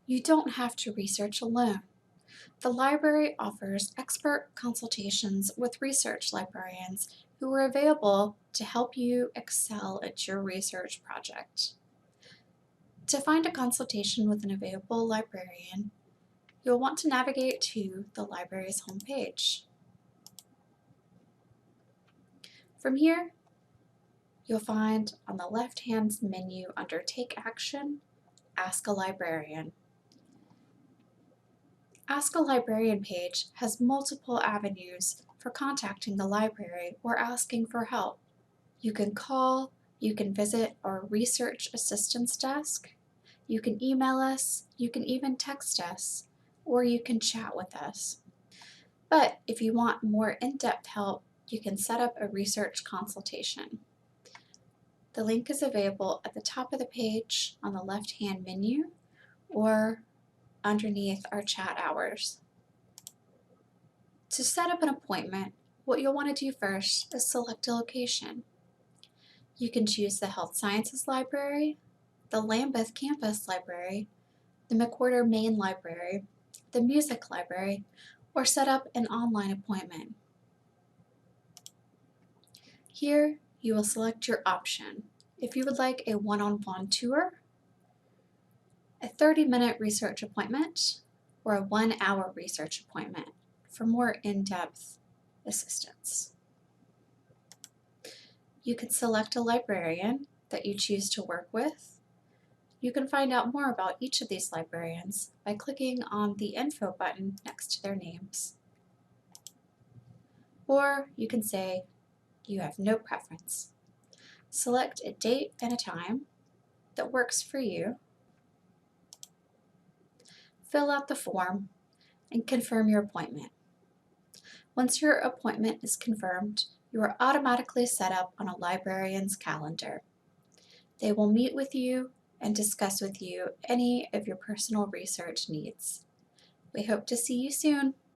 You don't have to research alone. The library offers expert consultations with research librarians who are available to help you excel at your research project. To find a consultation with an available librarian, you'll want to navigate to the library's homepage. From here, you'll find on the left-hand menu under Take Action, Ask a Librarian. Ask a Librarian page has multiple avenues for contacting the library or asking for help. You can call, you can visit our research assistance desk, you can email us, you can even text us, or you can chat with us. But if you want more in-depth help, you can set up a research consultation. The link is available at the top of the page on the left-hand menu or underneath our chat hours. To set up an appointment, what you'll want to do first is select a location. You can choose the Health Sciences Library, the Lambeth Campus Library, the McWhorter Main Library, the Music Library, or set up an online appointment. Here, you will select your option. If you would like a one-on-one tour, a 30-minute research appointment, or a 1-hour research appointment for more in-depth assistance. You can select a librarian that you choose to work with. You can find out more about each of these librarians by clicking on the info button next to their names. Or you can say you have no preference. Select a date and a time that works for you. Fill out the form and confirm your appointment. Once your appointment is confirmed, you are automatically set up on a librarian's calendar. They will meet with you and discuss with you any of your personal research needs. We hope to see you soon.